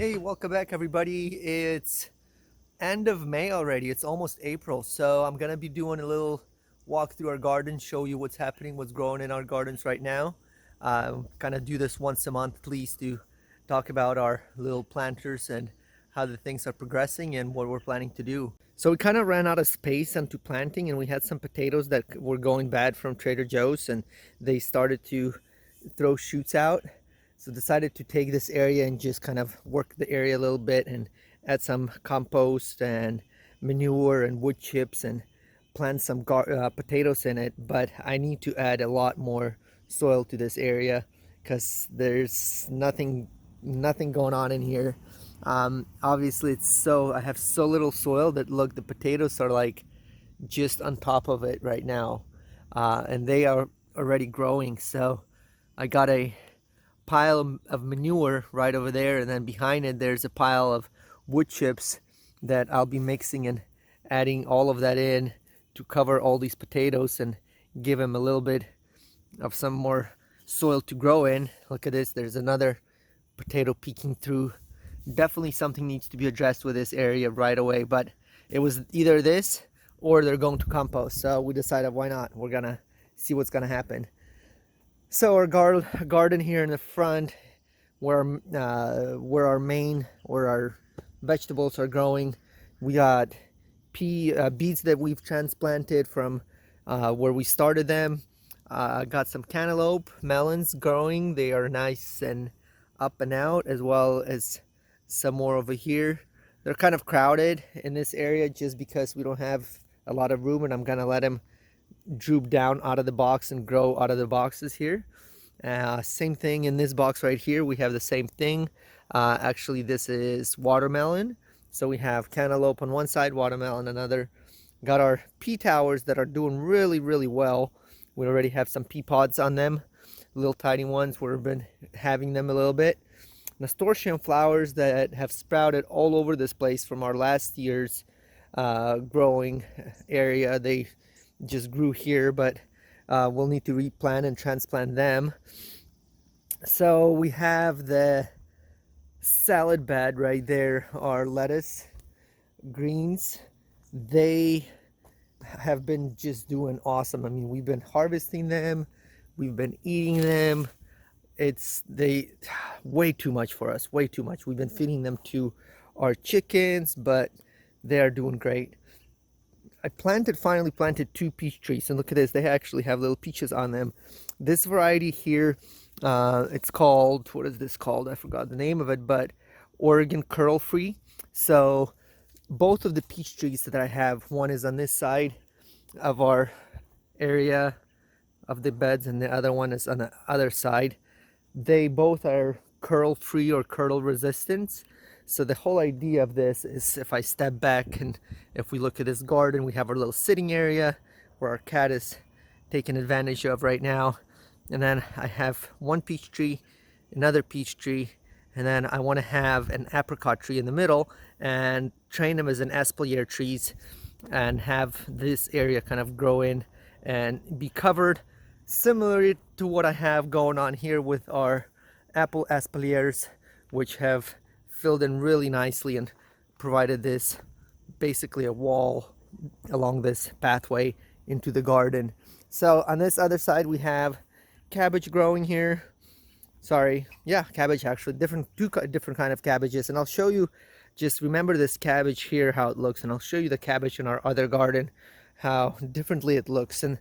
Hey, welcome back everybody. It's end of May already. It's almost April. So I'm gonna be doing a little walk through our garden, show you what's happening, what's growing in our gardens right now. Kind of do this once a month, please, to talk about our little planters and how the things are progressing and what we're planning to do. So we kind of ran out of space onto planting, and we had some potatoes that were going bad from Trader Joe's, and they started to throw shoots out. So decided to take this area and just kind of work the area a little bit and add some compost and manure and wood chips and plant some potatoes in it. But I need to add a lot more soil to this area because there's nothing going on in here. Obviously I have so little soil that, look, the potatoes are like just on top of it right now, and they are already growing. So I got a pile of manure right over there, and then behind it there's a pile of wood chips that I'll be mixing and adding all of that in to cover all these potatoes and give them a little bit of some more soil to grow in. Look at this, there's another potato peeking through. Definitely something needs to be addressed with this area right away, but it was either this or they're going to compost. So we decided, why not? We're gonna see what's gonna happen. So our garden here in the front, where our vegetables are growing, we got beets that we've transplanted from where we started them. Got some cantaloupe, melons growing. They are nice and up and out, as well as some more over here. They're kind of crowded in this area just because we don't have a lot of room, and I'm gonna let them droop down out of the box and grow out of the boxes here. Same thing in this box right here, we have the same thing. Actually, this is watermelon. So we have cantaloupe on one side, watermelon another. Got our pea towers that are doing really well. We already have some pea pods on them, little tiny ones. We've been having them a little bit. Nasturtium flowers that have sprouted all over this place from our last year's growing area. They just grew here, but we'll need to replant and transplant them. So we have the salad bed right there, our lettuce, greens. They have been just doing awesome. I mean, we've been harvesting them, we've been eating them. They way too much for us, way too much. We've been feeding them to our chickens, but they are doing great. I finally planted 2 peach trees, and look at this, they actually have little peaches on them. This variety here, it's called, what is this called? I forgot the name of it, but Oregon Curl Free. So both of the peach trees that I have, one is on this side of our area of the beds, and the other one is on the other side. They both are curl free or curl resistant. So the whole idea of this is, if I step back and if we look at this garden, we have our little sitting area where our cat is taking advantage of right now. And then I have one peach tree, another peach tree, and then I want to have an apricot tree in the middle and train them as an espalier trees and have this area kind of grow in and be covered, similar to what I have going on here with our apple espaliers, which have filled in really nicely and provided this basically a wall along this pathway into the garden. So on this other side we have cabbage growing here. Sorry, yeah, cabbage, actually two different kind of cabbages, and I'll show you, just remember this cabbage here, how it looks, and I'll show you the cabbage in our other garden, how differently it looks. And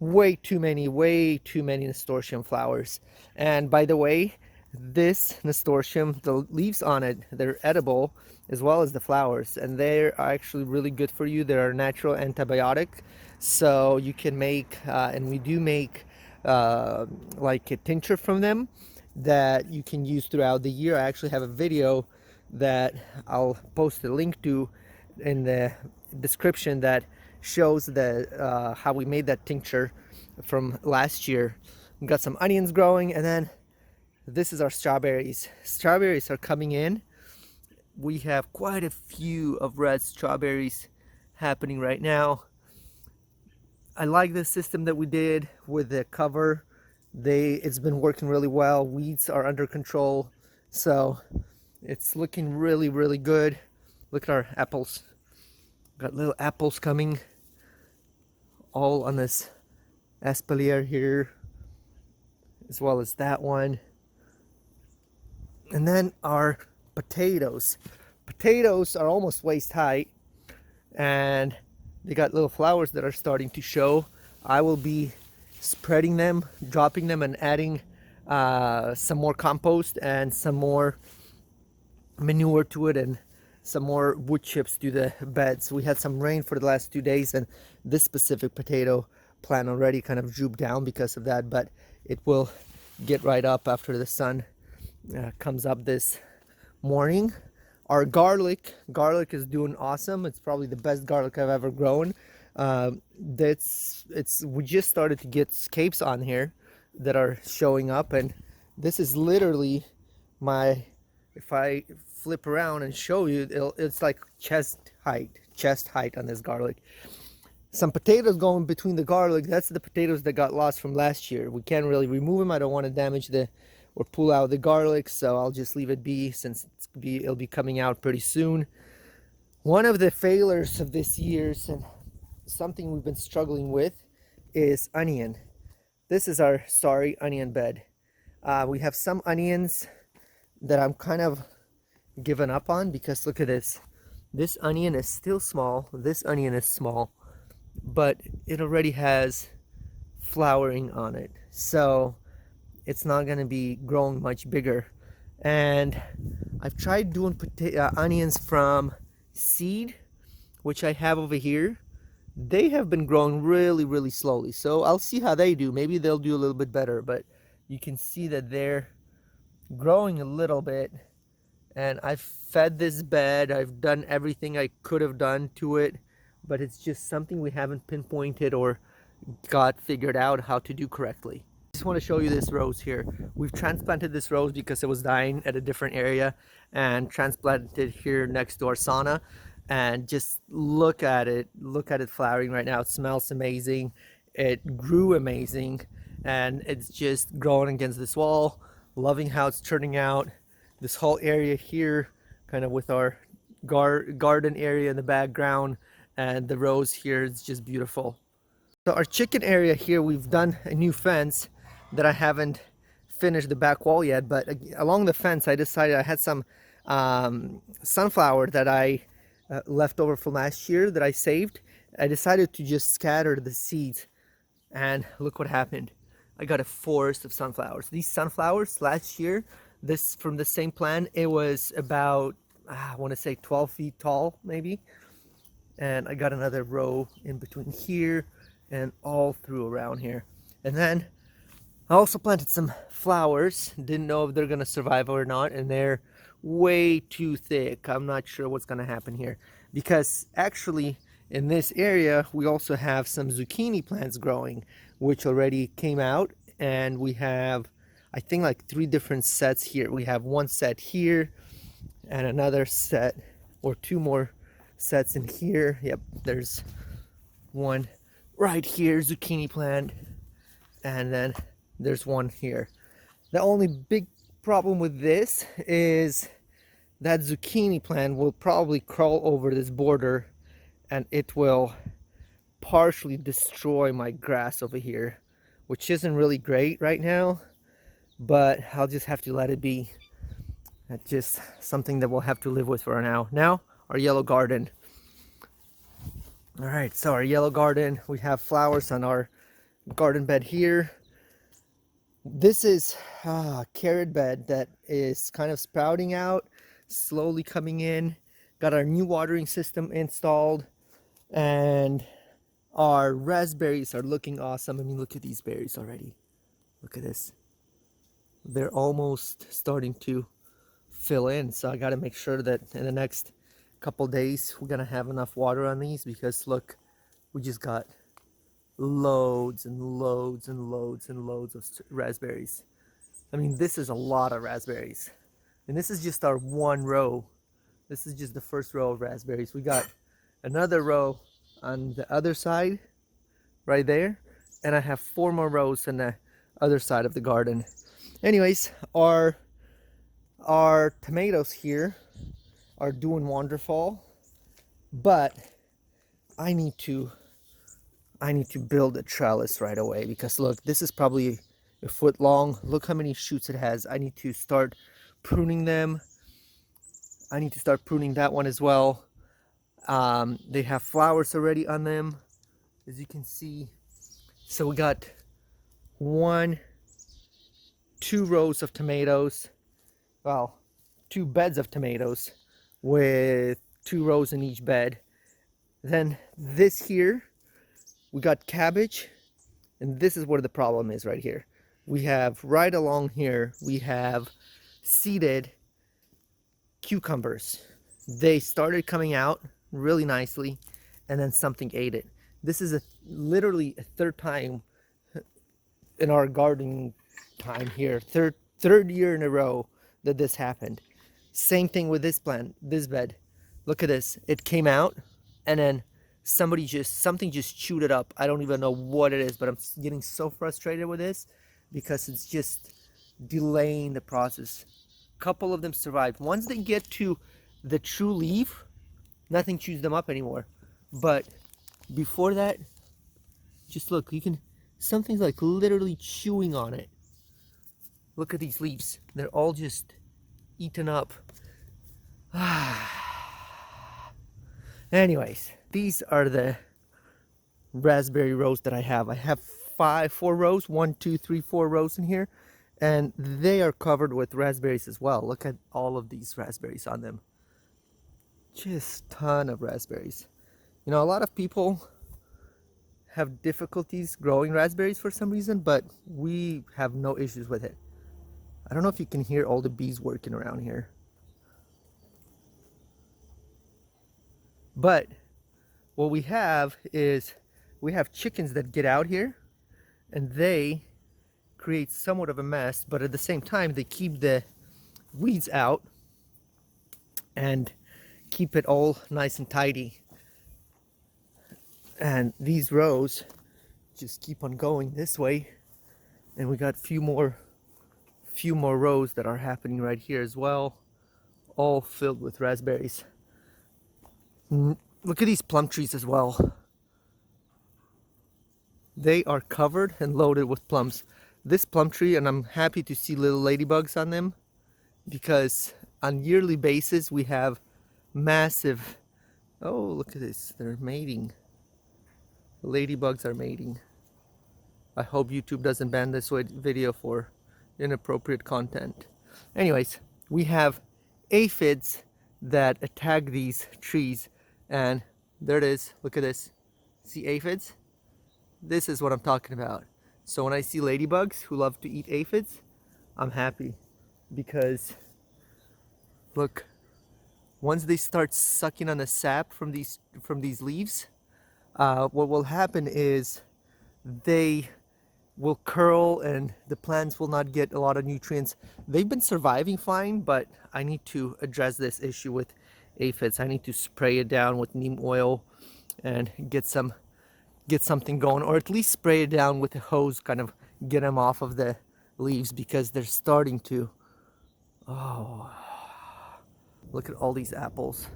way too many nasturtium flowers. And by the way, this nasturtium, the leaves on it, they're edible, as well as the flowers, and they're actually really good for you. They're a natural antibiotic, so you can make and we do make like a tincture from them that you can use throughout the year. I actually have a video that I'll post a link to in the description that shows the how we made that tincture from last year. We got some onions growing, and then this is our strawberries. Strawberries are coming in. We have quite a few of red strawberries happening right now. I like the system that we did with the cover. It's been working really well. Weeds are under control, so It's looking really, really good. Look at our apples. Got little apples coming all on this espalier here, as well as that one. And then our potatoes. Potatoes are almost waist height, and they got little flowers that are starting to show. I will be spreading them, dropping them, and adding some more compost and some more manure to it, and some more wood chips to the beds. We had some rain for the last 2 days, and this specific potato plant already kind of drooped down because of that, but it will get right up after the sun comes up this morning. Our garlic is doing awesome. It's probably the best garlic I've ever grown. We just started to get scapes on here that are showing up, and this is literally my, if I flip around and show you, it's like chest height on this garlic. Some potatoes going between the garlic. That's the potatoes that got lost from last year. We can't really remove them. I don't want to damage or pull out the garlic, so I'll just leave it be, since it'll be coming out pretty soon. One of the failures of this year's, and something we've been struggling with, is onion. This is our sorry onion bed. We have some onions that I'm kind of given up on, because look at this. This onion is still small. This onion is small, but it already has flowering on it, so it's not going to be growing much bigger. And I've tried doing onions from seed, which I have over here. They have been growing really, really slowly, so I'll see how they do. Maybe they'll do a little bit better, but you can see that they're growing a little bit. And I've fed this bed. I've done everything I could have done to it, but it's just something we haven't pinpointed or got figured out how to do correctly. I just want to show you this rose here. We've transplanted this rose because it was dying at a different area, and transplanted it here next to our sauna. And just look at it flowering right now. It smells amazing. It grew amazing, and it's just growing against this wall. Loving how it's turning out. This whole area here, kind of with our garden area in the background, and the rose here is just beautiful. So our chicken area here, we've done a new fence that I haven't finished the back wall yet, but along the fence I decided, I had some sunflower that I left over from last year that I saved. I decided to just scatter the seeds, and look what happened. I got a forest of sunflowers. These sunflowers last year, this from the same plant, it was about, I want to say 12 feet tall maybe. And I got another row in between here and all through around here. And then I also planted some flowers. Didn't know if they're gonna survive or not, and they're way too thick. I'm not sure what's gonna happen here, because actually in this area we also have some zucchini plants growing, which already came out, and we have, I think, like 3 different sets here. We have one set here and another set, or 2 more sets in here. Yep, there's one right here, zucchini plant, and then there's one here. The only big problem with this is that zucchini plant will probably crawl over this border, and it will partially destroy my grass over here, which isn't really great right now, but I'll just have to let it be. That's just something that we'll have to live with for now. Now, our yellow garden. All right, so our yellow garden, we have flowers on our garden bed here. This is a carrot bed that is kind of sprouting out, slowly coming in. Got our new watering system installed, and our raspberries are looking awesome. I mean, look at these berries already. Look at this. They're almost starting to fill in, so I got to make sure that in the next couple days we're gonna have enough water on these, because look, we just got loads and loads and loads and loads of raspberries. I mean, this is a lot of raspberries, and this is just our one row. This is just the first row of raspberries. We got another row on the other side right there, and I have 4 more rows on the other side of the garden. Anyways, our Our tomatoes here are doing wonderful, but I need to build a trellis right away, because look, this is probably a foot long. Look how many shoots it has. I need to start pruning them. I need to start pruning that one as well. They have flowers already on them, as you can see. So we got two rows of tomatoes. Well, 2 beds of tomatoes with 2 rows in each bed. Then this here, we got cabbage, and this is where the problem is right here. We have right along here, we have seeded cucumbers. They started coming out really nicely, and then something ate it. This is literally a third time in our gardening time here, third year in a row that this happened. Same thing with this plant, this bed. Look at this. It came out, and then something just chewed it up. I don't even know what it is, but I'm getting so frustrated with this because it's just delaying the process. A couple of them survived. Once they get to the true leaf, nothing chews them up anymore. But before that, just look, something's like literally chewing on it. Look at these leaves. They're all just eaten up. Anyways, these are the raspberry rows that I have. I have 4 rows, 1, 2, 3, 4 rows in here, and they are covered with raspberries as well. Look at all of these raspberries on them. Just ton of raspberries. You know, a lot of people have difficulties growing raspberries for some reason, but we have no issues with it. I don't know if you can hear all the bees working around here. But what we have is we have chickens that get out here, and they create somewhat of a mess, but at the same time they keep the weeds out and keep it all nice and tidy. And these rows just keep on going this way, and we got few more rows that are happening right here as well, all filled with raspberries. Look at these plum trees as well. They are covered and loaded with plums. This plum tree, and I'm happy to see little ladybugs on them, because on yearly basis we have massive, oh look at this, they're mating. The ladybugs are mating. I hope YouTube doesn't ban this video for inappropriate content. Anyways, we have aphids that attack these trees, and there it is. Look at this. See aphids? This is what I'm talking about. So when I see ladybugs who love to eat aphids, I'm happy, because look, once they start sucking on the sap from these leaves, what will happen is they will curl and the plants will not get a lot of nutrients. They've been surviving fine, but I need to address this issue with aphids. I need to spray it down with neem oil and get something going, or at least spray it down with a hose, kind of get them off of the leaves, because they're starting to, oh, look at all these apples.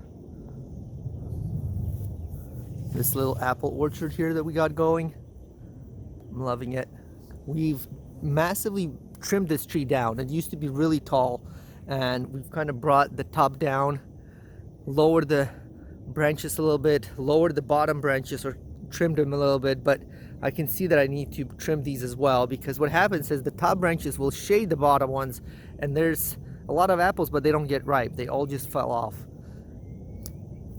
This little apple orchard here that we got going, I'm loving it. We've massively trimmed this tree down. It used to be really tall, and we've kind of brought the top down, lowered the branches a little bit, lowered the bottom branches, or trimmed them a little bit, but I can see that I need to trim these as well, because what happens is the top branches will shade the bottom ones, and there's a lot of apples, but they don't get ripe. They all just fell off.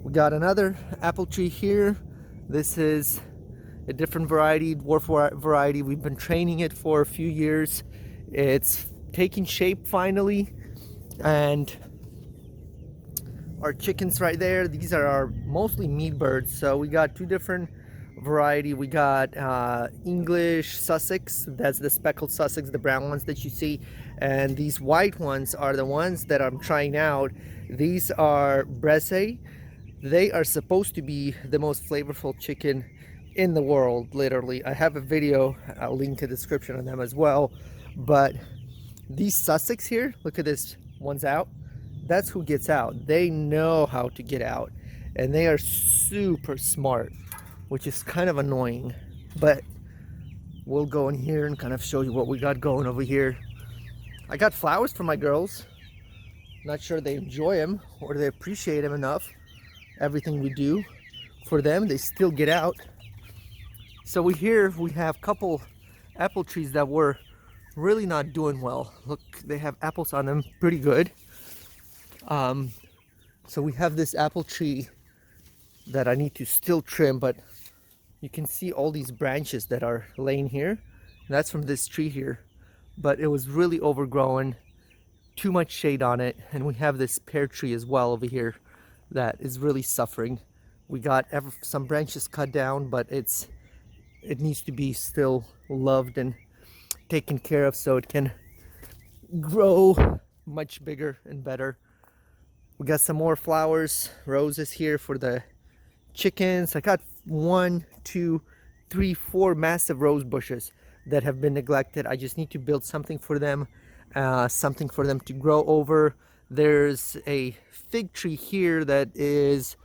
We got another apple tree here. This is a different variety, dwarf variety. We've been training it for a few years. It's taking shape finally, and our chickens right there, these are our mostly meat birds. So we got 2 different variety. We got English Sussex, that's the speckled Sussex, the brown ones that you see, and these white ones are the ones that I'm trying out. These are Bresse. They are supposed to be the most flavorful chicken in the world, literally. I have a video, I'll link to the description on them as well. But these Sussex here, look at this ones out, that's who gets out. They know how to get out, and they are super smart, which is kind of annoying. But we'll go in here and kind of show you what we got going over here. I got flowers for my girls. Not sure they enjoy them or they appreciate them enough. Everything we do for them, they still get out. So we have a couple apple trees that were really not doing well. Look, they have apples on them pretty good. So we have this apple tree that I need to still trim, but you can see all these branches that are laying here. That's from this tree here, but it was really overgrown, too much shade on it. And we have this pear tree as well over here that is really suffering. We got some branches cut down, but it needs to be still loved and taken care of so it can grow much bigger and better. We got some more flowers, roses here for the chickens. I got 1, 2, 3, 4 massive rose bushes that have been neglected. I just need to build something for them, something for them to grow over. There's a fig tree here that is,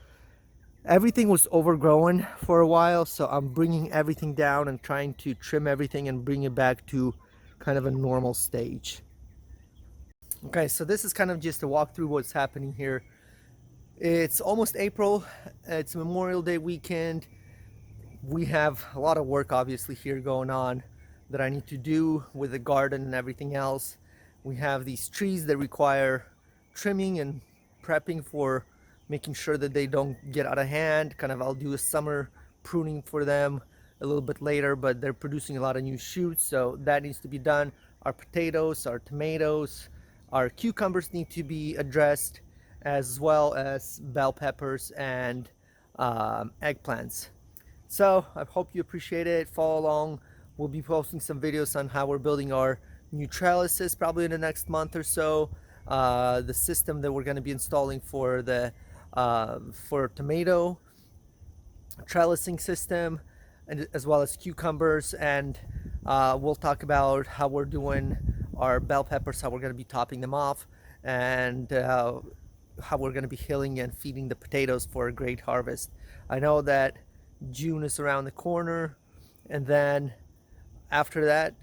everything was overgrown for a while, so I'm bringing everything down and trying to trim everything and bring it back to kind of a normal stage. Okay, so this is kind of just a walk through what's happening here. It's almost April, it's Memorial Day weekend. We have a lot of work obviously here going on that I need to do with the garden and everything else. We have these trees that require trimming and prepping for making sure that they don't get out of hand. Kind of I'll do a summer pruning for them a little bit later, but they're producing a lot of new shoots, so that needs to be done. Our potatoes, our tomatoes, our cucumbers need to be addressed, as well as bell peppers and eggplants. So I hope you appreciate it. Follow along. We'll be posting some videos on how we're building our new trellises probably in the next month or so. The system that we're going to be installing for the for tomato trellising system, and as well as cucumbers, and we'll talk about how we're doing our bell peppers, how we're going to be topping them off, and how we're going to be hilling and feeding the potatoes for a great harvest. I know that June is around the corner, and then after that,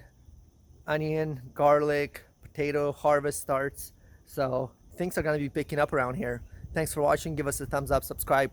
onion, garlic, potato harvest starts. So things are going to be picking up around here. Thanks for watching. Give us a thumbs up, subscribe.